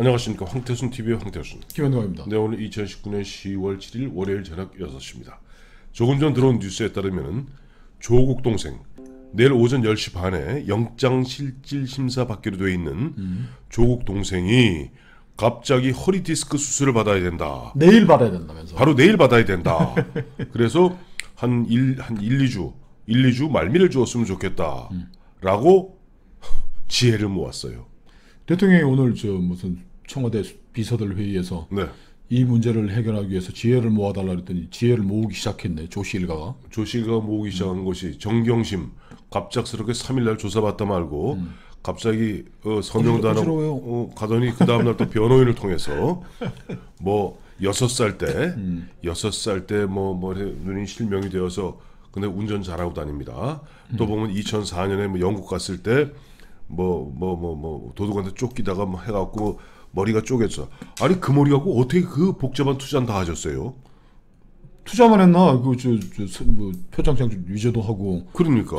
안녕하십니까. 황태순 TV의 황태순 김현광입니다. 네, 오늘 2019년 10월 7일 월요일 저녁 6시입니다. 조금 전 들어온 뉴스에 따르면 조국 동생 내일 오전 10시 반에 영장실질심사 받기로 돼 있는 조국 동생이 갑자기 허리 디스크 수술을 받아야 된다. 내일 받아야 된다면서. 바로 내일 받아야 된다. 그래서 한 2주 말미를 주었으면 좋겠다. 라고 지혜를 모았어요. 대통령이 오늘 무슨 청와대 비서들 회의에서 네. 이 문제를 해결하기 위해서 지혜를 모아달라 그랬더니 지혜를 모으기 시작했네. 조씨 일가가. 조씨 일가가 모으기 시작한 것이 정경심 갑작스럽게 3일날 조사받다 말고 갑자기 서명도 안 하고 가더니 그 다음날 또 변호인을 통해서 뭐 6살 때 눈이 실명이 되어서 근데 운전 잘하고 다닙니다. 또 보면 2004년에 뭐 영국 갔을 때 도둑한테 쫓기다가 뭐 해갖고 머리가 쪼개져. 아니 그 머리 갖고 어떻게 그 복잡한 투자는 다 하셨어요? 투자만 했나? 뭐 표창장 위조도 하고. 그러니까.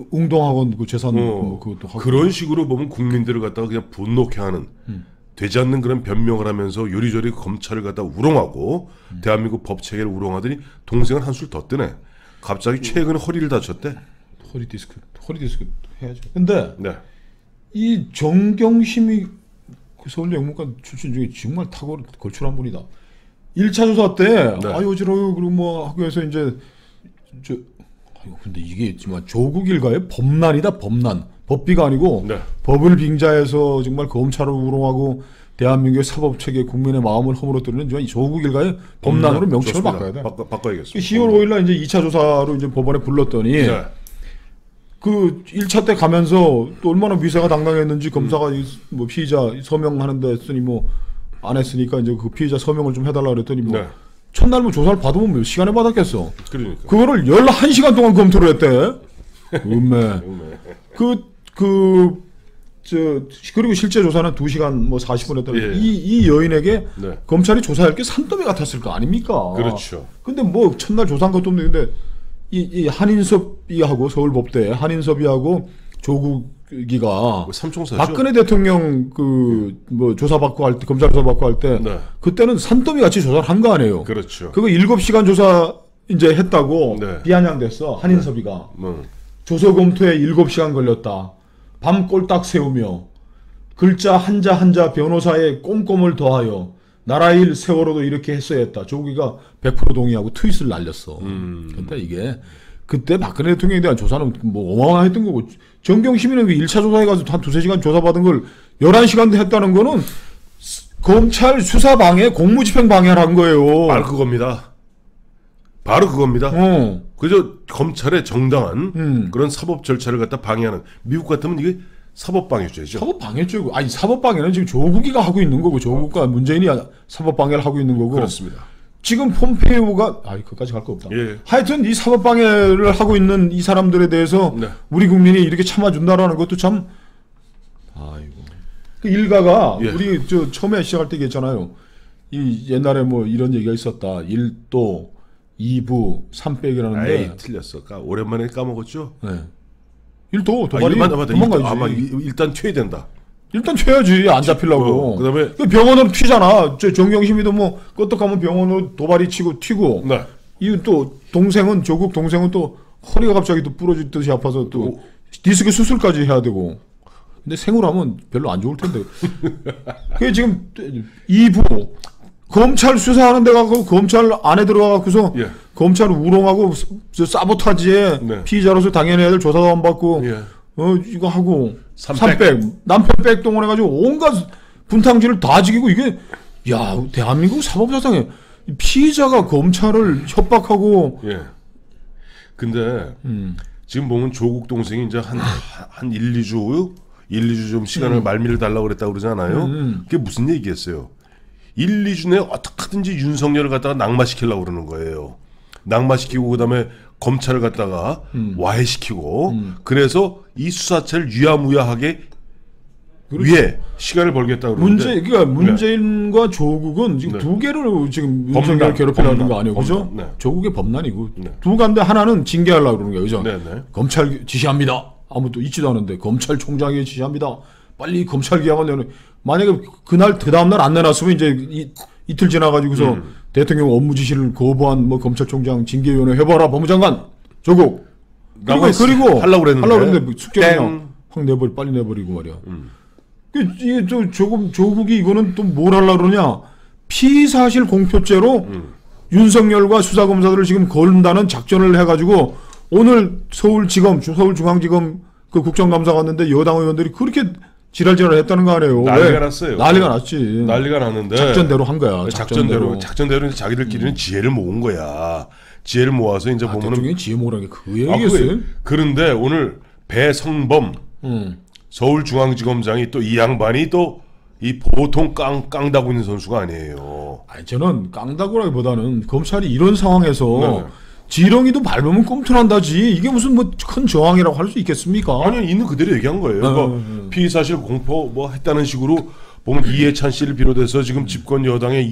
웅동학원 그 재산 그것도 하고. 그런 식으로 보면 국민들을 갖다가 그냥 분노케 하는 되지 않는 그런 변명을 하면서 요리조리 검찰을 갖다 우롱하고 대한민국 법 체계를 우롱하더니 동생은 한술 더 뜨네. 갑자기 최근에 허리를 다쳤대. 허리 디스크 해야죠. 근데 네. 이 정경심이 그 서울대 영문과 출신 중에 정말 탁월한 걸출한 분이다. 1차 조사 때 네. 어지러워 그리고 뭐 하고 해서 이제 근데 이게 정말 조국 일가의 범난이다. 범난. 법비가 아니고 네. 법을 빙자해서 정말 검찰을 우롱하고 대한민국의 사법체계 국민의 마음을 허물어뜨리는 정말 이 조국 일가의 범난으로 명칭을 좋습니다. 바꿔야 돼. 바꿔야겠습니다. 10월 5일날 이제 2차 조사로 이제 법원에 불렀더니 네. 그 1차 때 가면서 또 얼마나 위세가 당당했는지 검사가 뭐 피의자 서명하는데 했으니 뭐 안 했으니까 이제 그 피의자 서명을 좀 해달라 그랬더니 뭐 네. 첫날 뭐 조사를 받으면 몇 시간에 받았겠어. 그러니까. 그거를 11시간 동안 검토를 했대. 음매. 그리고 실제 조사는 2시간 뭐 40분 했다. 예. 이 여인에게 네. 검찰이 조사할 게 산더미 같았을 거 아닙니까? 그렇죠. 근데 뭐 첫날 조사한 것도 없는데 이 한인섭이하고 서울법대 한인섭이하고 조국이가 삼총사죠. 박근혜 대통령 그 뭐 조사받고 할 때 검찰 조사받고 할 때 네. 그때는 산더미 같이 조사를 한 거 아니에요. 그렇죠. 그거 7시간 조사 이제 했다고 네. 비아냥됐어. 한인섭이가. 네. 조서 검토에 7시간 걸렸다. 밤 꼴딱 세우며 글자 한자 변호사의 꼼꼼을 더하여 나라 일 세월호도 이렇게 했어야 했다. 조국이가 100% 동의하고 트윗을 날렸어. 근데 이게 그때 박근혜 대통령에 대한 조사는 뭐 어마어마했던 거고 정경심이는 그 1차 조사해가지고 한 2-3시간 조사받은 걸 11시간 했다는 거는 검찰 수사 방해, 공무집행 방해를 한 거예요. 바로 그겁니다. 바로 그겁니다. 그저 검찰의 정당한 그런 사법 절차를 갖다 방해하는 미국 같으면 이게 사법 방해죄죠. 사법 방해죄고 아니 사법 방해는 지금 조국이가 하고 있는 거고 조국과 문재인이 사법 방해를 하고 있는 거고 그렇습니다. 지금 폼페이오가 그까지 갈 거 없다. 예. 하여튼 이 사법 방해를 하고 있는 이 사람들에 대해서 네. 우리 국민이 이렇게 참아준다라는 것도 참 그 일가가 예. 우리 처음에 시작할 때 얘기했잖아요. 이 옛날에 뭐 이런 얘기가 있었다. 1도 2부 3백이라는데 에이 틀렸어. 오랜만에 까먹었죠. 네. 1도 도발이 도망가지. 도망가야지. 일단 튀어야 일단 튀어야지 안 잡히려고. 그다음에 병원으로 튀잖아. 정경심이도 뭐 껐떡하면 병원으로 도발이 치고 튀고. 네. 이 또 동생은 조국 동생은 또 허리가 갑자기 또 부러지듯이 아파서 또 디스크 수술까지 해야 되고. 근데 생으로 하면 별로 안 좋을 텐데. 그게 지금 2부 검찰 수사하는 데 가고 검찰 안에 들어가고서 예. 검찰 우롱하고 사보타지에 네. 피의자로서 당연히 해야 될 조사도 안 받고 예. 이거 하고 3백. 남편 백동원 해가지고 온갖 분탕질을 다 지키고 이게 대한민국 사법사상에 피의자가 검찰을 협박하고 예. 근데 지금 보면 조국 동생이 이제 한 1-2주 좀 시간을 말미를 달라고 그랬다고 그러잖아요. 그게 무슨 얘기겠어요? 1-2주 내에 어떻게든지 윤석열을 갖다가 낙마시키려고 그러는 거예요. 낙마시키고 그다음에 검찰을 갖다가 와해시키고 그래서 이 수사체를 유야무야하게 그렇죠. 위에 시간을 벌겠다고 그러는데 그러니까 문재인과 조국은 지금 두 개를 지금 윤석열 괴롭히려는 거 아니에요, 그죠? 네. 조국의 법난이고 두 가운데 하나는 징계하려고 그러는 거예요, 그죠? 네네. 검찰 지시합니다. 아무도 있지도 않은데 검찰총장이 지시합니다. 빨리 검찰 개혁을 내는 만약에 그날 그 다음 날 안 내놨으면 이제 이틀 지나가지고서 대통령 업무 지시를 거부한 뭐 검찰총장 징계위원회 해봐라 법무장관 조국 그리고 하려고 그랬는데 숙제 그냥 확 빨리 내버리고 말이야. 이게 또 조국이 이거는 또 뭘 하려고 그러냐? 피사실 공표죄로 윤석열과 수사검사들을 지금 걸른다는 작전을 해가지고 오늘 서울중앙지검 그 국정감사 갔는데 여당 의원들이 그렇게 지랄지랄 했다는 거 아니에요. 난리가 났어요. 난리가 났지. 난리가 났는데 작전대로 한 거야. 작전대로 이제 자기들끼리는 지혜를 모은 거야. 지혜를 모아서 이제 보면은 대통령이 지혜 모으라는 게 그 얘기였어요. 그런데 오늘 배성범 서울중앙지검장이 또 이 양반이 또 이 보통 깡다구 있는 선수가 아니에요. 아니 저는 깡다구라기보다는 검찰이 이런 상황에서 네. 지렁이도 밟으면 꼼틀한다지 이게 무슨 뭐 큰 저항이라고 할 수 있겠습니까? 아니 있는 그대로 얘기한 거예요. 그러니까 피의사실 공포 뭐 했다는 식으로 보면 이해찬 씨를 비롯해서 지금 집권 여당의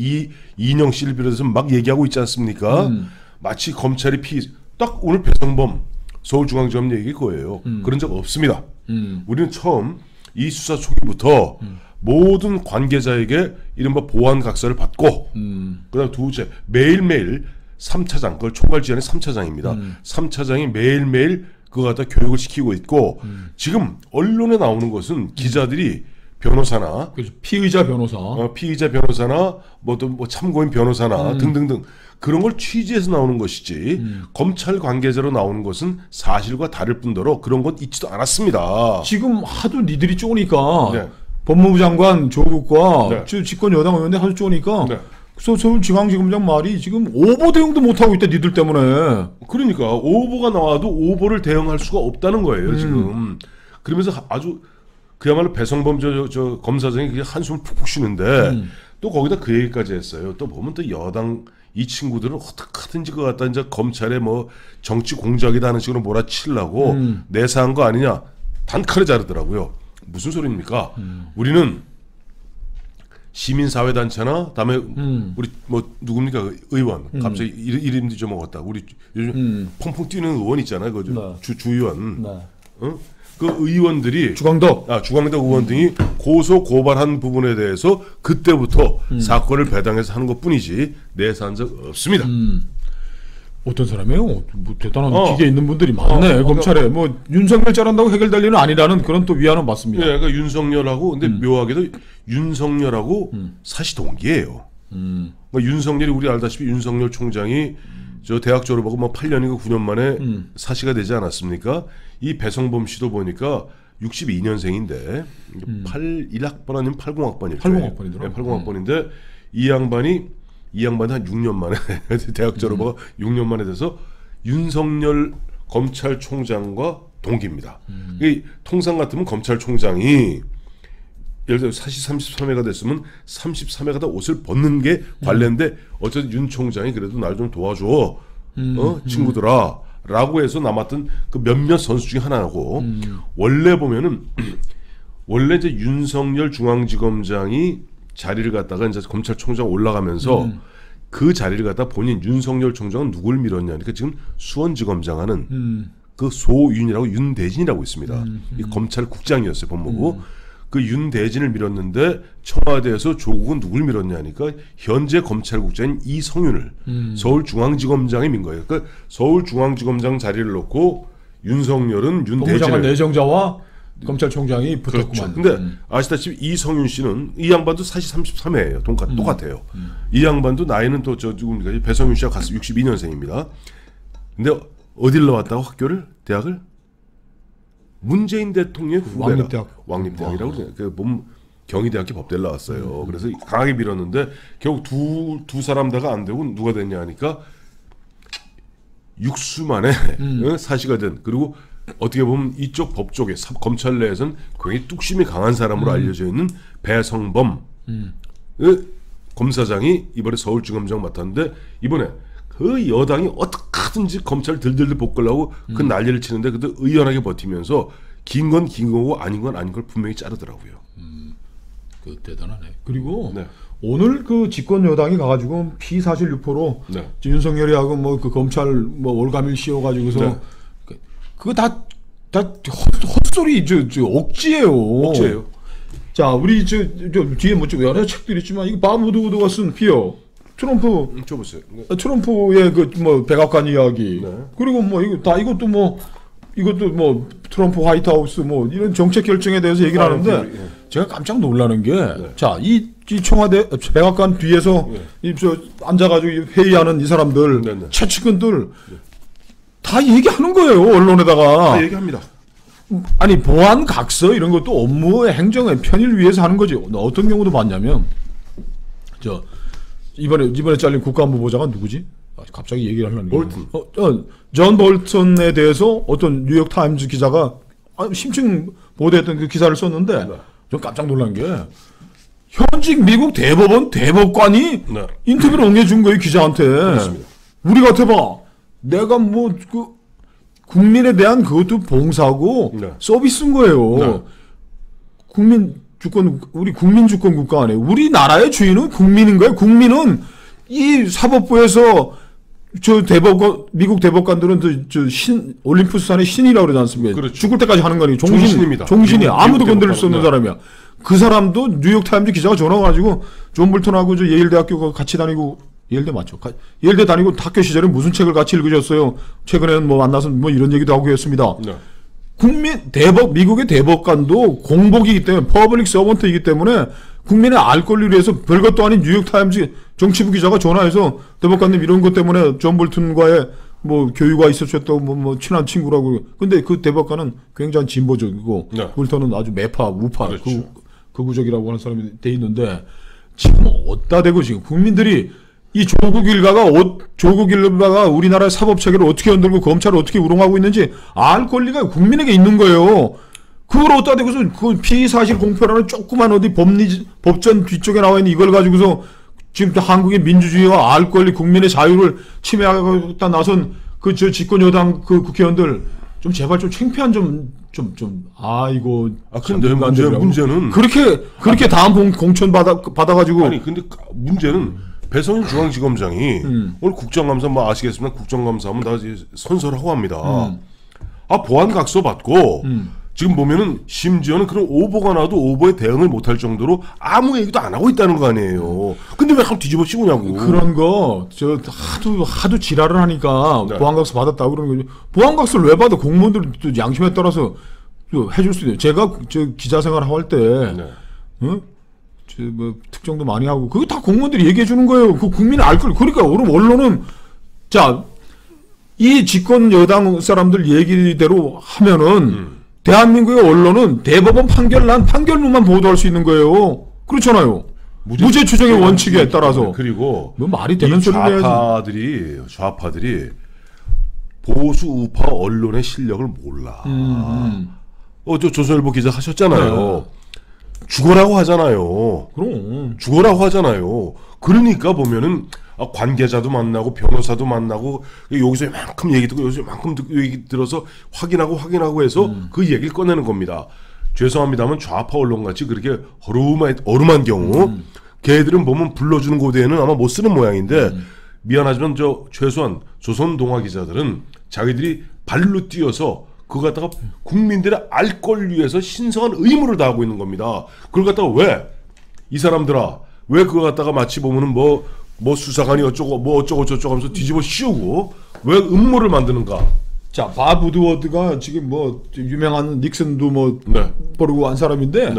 이인영 씨를 비롯해서 막 얘기하고 있지 않습니까? 마치 검찰이 딱 오늘 배성범 서울중앙지검 얘기일 거예요. 그런 적 없습니다. 우리는 처음 이 수사 초기부터 모든 관계자에게 이른바 보안각서를 받고 그다음 두째 매일매일 3차장 그걸 총괄지휘하는 3차장입니다. 3차장이 매일매일 그거 갖다 교육을 시키고 있고 지금 언론에 나오는 것은 기자들이 변호사나 피의자 변호사 피의자 변호사나 뭐 참고인 변호사나 등등등 그런 걸 취재해서 나오는 것이지 검찰 관계자로 나오는 것은 사실과 다를 뿐더러 그런 건 있지도 않았습니다. 지금 하도 니들이 쪼니까 네. 법무부 장관 조국과 네. 집권 여당 의원들 하도 쪼니까 네. 서울중앙지검장 말이 지금 오보 대응도 못하고 있다 니들 때문에. 그러니까 오보가 나와도 오보를 대응할 수가 없다는 거예요 지금. 그러면서 아주 그야말로 배성범 저 검사장이 한숨을 푹푹 쉬는데 또 거기다 그 얘기까지 했어요. 또 보면 또 여당 이 친구들은 어떻게 하든지 그거 갖다 이제 검찰에 뭐 정치 공작이다 하는 식으로 몰아치려고 내사한 거 아니냐 단칼에 자르더라고요. 무슨 소리입니까? 우리는 시민사회단체나 다음에 우리 뭐 누굽니까 의원 갑자기 이름도 잊어먹었다. 우리 요즘 펑펑 뛰는 의원 있잖아요. 그 네. 주의원. 네. 어? 그 의원들이 주광덕 의원 등이 고소 고발한 부분에 대해서 그때부터 사건을 배당해서 하는 것뿐이지 내사한 적 없습니다. 어떤 사람이에요? 뭐 대단한 기계 있는 분들이 많네. 검찰에 뭐 윤석열 잘한다고 해결될 일은 아니라는 그런 또 위안은 받습니다. 예, 그러니까 윤석열하고 근데 묘하게도 윤석열하고 사시 동기예요. 그러니까 윤석열이 우리 알다시피 윤석열 총장이 저 대학 졸업하고 뭐 8년인가 9년 만에 사시가 되지 않았습니까? 이 배성범 씨도 보니까 62년생인데 1학번 아니면 80학번일 거예요. 80학번이더라고요. 네, 80학번인데 이 양반이 한 6년 만에 대학 졸업하고 6년 만에 돼서 윤석열 검찰총장과 동기입니다. 이 통상 같으면 검찰총장이 예를 들어 사시 33회가 됐으면 33회가 다 옷을 벗는 게 관례인데 어쨌든 윤 총장이 그래도 날 좀 도와줘 친구들아 라고 해서 남았던 그 몇몇 선수 중에 하나고 원래 보면은 원래 이제 윤석열 중앙지검장이 자리를 갖다가 이제 검찰총장 올라가면서 그 자리를 갖다 본인 윤석열 총장은 누굴 밀었냐 그러니까 지금 수원지검장하는 그 소윤이라고 윤대진이라고 있습니다. 이 검찰국장이었어요 법무부. 그 윤대진을 밀었는데 청와대에서 조국은 누굴 밀었냐니까 현재 검찰국장인 이성윤을 서울중앙지검장에 민 거예요. 그러니까 서울중앙지검장 자리를 놓고 윤석열은 윤대진을 내정자와 검찰총장이 붙었구만. 그렇죠. 근데 아시다시피 이성윤 씨는 이 양반도 사실 33회예요. 똑같아요. 이 양반도 나이는 또 저 누굽니까? 배성윤 씨가 갔어 62년생입니다. 근데 어딜 나왔다고 학교를 대학을 문재인 대통령의 후배라. 왕립대학이라고 그래요. 그 경희대학교 법대를 나왔어요. 그래서 강하게 밀었는데 결국 두 사람 다가 안 되고 누가 됐냐 하니까 육수 만에 사시가 된 그리고 어떻게 보면 이쪽 법 쪽에 검찰 내에서는 굉장히 뚝심이 강한 사람으로 알려져 있는 배성범 검사장이 이번에 서울지검장 맡았는데 이번에 그 여당이 어떻게 하든지 검찰 들들들 볶으려고 그 난리를 치는데 그래도 의연하게 버티면서 긴 건 긴 거고 아닌 건 아닌 걸 분명히 자르더라고요. 그 대단하네. 그리고 오늘 그 집권 여당이 가가지고 피사실 유포로 윤석열이하고 뭐 그 검찰 뭐 올가밀 씌워가지고서 그거 다 헛소리 저 억지예요. 억지예요. 자, 우리 저 뒤에 뭐 좀 여러 책들이 있지만 이거 바브 우드워드가 쓴 피어 트럼프 줘보세요. 네. 트럼프의 그 뭐 백악관 이야기 네. 그리고 뭐 이거 다 이것도 뭐 트럼프 화이트하우스 뭐 이런 정책 결정에 대해서 얘기를 하는데 제가 깜짝 놀라는 게 자, 이 청와대 백악관 뒤에서 이 저 앉아가지고 회의하는 이 사람들 최측근들 다 얘기하는 거예요 언론에다가. 다 얘기합니다. 아니 보안 각서 이런 것도 업무의 행정의 편의를 위해서 하는 거지. 어떤 경우도 봤냐면 저 이번에 잘린 국가안보보좌가 누구지? 갑자기 얘기를 하려는 볼튼. 존 볼턴에 대해서 어떤 뉴욕 타임즈 기자가 심층 보도했던 그 기사를 썼는데 좀 깜짝 놀란 게 현직 미국 대법원 대법관이 인터뷰를 응해준 거예요 기자한테. 그렇습니다. 우리 같아봐. 내가 뭐 그 국민에 대한 그것도 봉사고 서비스인 거예요. 우리 국민 주권 국가 안에 우리나라의 주인은 국민인 거예요. 국민은 이 사법부에서 저 대법관 미국 대법관들은 올림푸스 산의 신이라고 그러지 않습니까? 그렇죠. 죽을 때까지 하는 거니 종신입니다. 종신이야. 아무도 건드릴 수 없는 사람이야. 그 사람도 뉴욕 타임즈 기자가 전화 와가지고 존 볼턴하고 저 예일대학교 같이 다니고 예일대 맞죠? 예일대 다니고 학교 시절에 무슨 책을 같이 읽으셨어요? 최근에는 뭐 만나서 뭐 이런 얘기도 하고 했습니다. 미국의 대법관도 공복이기 때문에 퍼블릭 서번트이기 때문에 국민의 알 권리를 위해서 별것도 아닌 뉴욕타임즈 정치부 기자가 전화해서 대법관님 이런 것 때문에 존 볼튼과의 뭐 교류가 있으셨다고 뭐 친한 친구라고. 근데 그 대법관은 굉장히 진보적이고 볼턴은 아주 매파 우파 그렇죠. 극우적이라고 하는 사람이 돼 있는데 지금 어디다 대고 지금 국민들이 이 조국 일가가 우리나라의 사법 체계를 어떻게 흔들고 검찰을 어떻게 우롱하고 있는지 알 권리가 국민에게 있는 거예요. 그걸 어디다 대고서 그 피의 사실 공표라는 조그만 어디 법전 뒤쪽에 나와 있는 이걸 가지고서 지금 한국의 민주주의와 알 권리 국민의 자유를 침해하겠다 나선 그 저 집권 여당 그 국회의원들 좀 제발 좀 창피한 이거. 근데 문제는 그렇게 다음 공천 받아가지고. 아니 근데 문제는 배성윤 중앙지검장이 오늘 국정감사 뭐 아시겠지만 국정감사하면 다 선서라고 합니다. 보안각서 받고 지금 보면은 심지어는 그런 오보가 나도 오보에 대응을 못할 정도로 아무 얘기도 안 하고 있다는 거 아니에요. 근데 왜 한번 뒤집어 씌우냐고. 그런 거 하도 지랄을 하니까 보안각서 받았다고 그러는 거죠. 보안각서를 왜 받아? 공무원들 양심에 따라서 해줄 수 있어요. 제가 저 기자 생활 할 때 뭐 특정도 많이 하고 그거 다 공무원들이 얘기해 주는 거예요. 그 국민이 알 걸. 그러니까 언론은 자 이 집권 여당 사람들 얘기대로 하면은 대한민국의 언론은 대법원 판결문만 보도할 수 있는 거예요. 그렇잖아요. 무죄 추정의 원칙에 따라서. 그리고 뭐 말이 되는 소리를 좌파들이 보수 우파 언론의 실력을 몰라. 저 조선일보 기자 하셨잖아요. 죽어라고 하잖아요. 그럼. 죽어라고 하잖아요. 그러니까 보면은 관계자도 만나고 변호사도 만나고 여기서 이만큼 얘기 듣고 여기서 이만큼 얘기 들어서 확인하고 해서 그 얘기를 꺼내는 겁니다. 죄송합니다만 좌파 언론같이 그렇게 어rum한 경우 걔들은 보면 불러주는 고대에는 아마 못 쓰는 모양인데 미안하지만 최소한 조선동아 기자들은 자기들이 발로 뛰어서 그거 갖다가 국민들의 알 걸 위해서 신성한 의무를 다하고 있는 겁니다. 그걸 갖다가 왜 이 사람들아 왜 그거 갖다가 마치 보면은 뭐 수사관이 어쩌고 저쩌고 하면서 뒤집어 씌우고 왜 음모를 만드는가? 자, 밥 우드워드가 지금 뭐 유명한 닉슨도 뭐 버리고 한 사람인데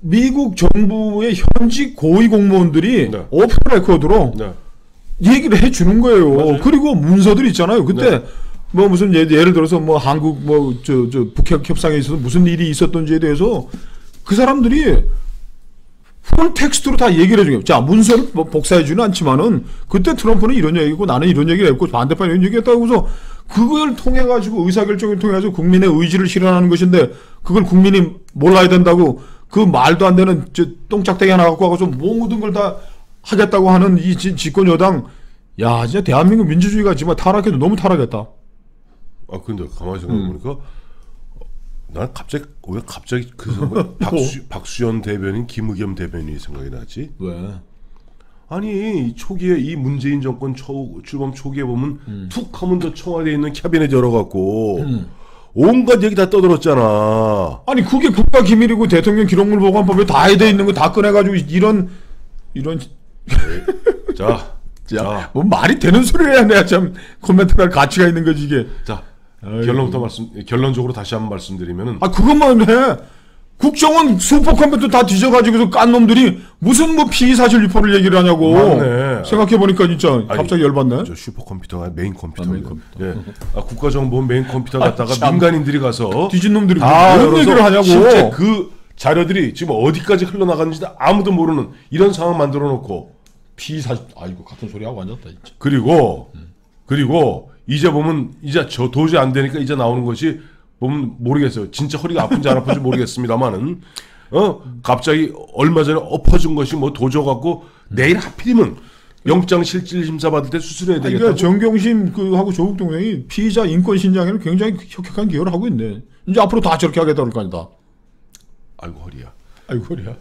미국 정부의 현직 고위 공무원들이 오픈 레코드로 얘기를 해주는 거예요. 맞아요. 그리고 문서들이 있잖아요. 그때 뭐 무슨 예를 들어서 뭐 한국 뭐 북핵 협상에 있어서 무슨 일이 있었던지에 대해서 그 사람들이 풀 텍스트로 다 얘기를 해줘요. 자, 문서를 뭐 복사해주는 않지만은 그때 트럼프는 이런 얘기고 나는 이런 얘기를 했고 반대편 이런 얘기했다고 해서 그걸 통해 가지고 의사결정을 통해 가지고 국민의 의지를 실현하는 것인데 그걸 국민이 몰라야 된다고 그 말도 안 되는 똥짝대기 하나 갖고 와서 모든 걸 다 하겠다고 하는 이 집권 여당. 야, 진짜 대한민국 민주주의가 정말 타락해도 너무 타락했다. 근데 가만히 생각해보니까 난 왜 갑자기 박수현 대변인 김의겸 대변인이 생각이 나지? 왜? 아니 초기에 이 문재인 정권 출범 초기에 보면 툭 하면 저 청와대에 있는 캐비넷 열어갖고 온갖 얘기 다 떠들었잖아. 아니 그게 국가 기밀이고 대통령 기록물 보관법에 다 돼 있는 거 다 꺼내가지고 이런 자, 자, 뭐 말이 되는 소리를 해야 내가 참 코멘트할 가치가 있는 거지 이게. 자, 아이고. 결론적으로 다시 한번 말씀드리면은 아 그것만 해. 국정원 슈퍼컴퓨터 다 뒤져가지고서 깐 놈들이 무슨 뭐 피의 사실 유포를 얘기를 하냐고. 맞네. 생각해 보니까 진짜 갑자기 열받네. 저 슈퍼컴퓨터가 메인 컴퓨터. 메인 컴퓨터. 예. 국가정보원 메인 컴퓨터 갖다가 참. 민간인들이 가서 뒤진 놈들이 다 무슨 열어서 얘기를 하냐고. 실제 그 자료들이 지금 어디까지 흘러나갔는지 아무도 모르는 이런 상황 만들어 놓고 피의 사실 아이고 같은 소리 하고 앉았다 진짜. 그리고 이제 보면 이제 저 도저히 안 되니까 이제 나오는 것이 보면 모르겠어요. 진짜 허리가 아픈지 안 아픈지 모르겠습니다만은 갑자기 얼마 전에 엎어진 것이 뭐 도저 갖고 내일 하필이면 영장 실질 심사 받을 때 수술해야 되겠다. 그러니까 정경심 하고 조국 동생이 피의자 인권 신장에는 굉장히 혁혁한 기여를 하고 있네. 이제 앞으로 다 저렇게 하겠다 그럴 거 아니다. 아이고 허리야. 아이고 그래야.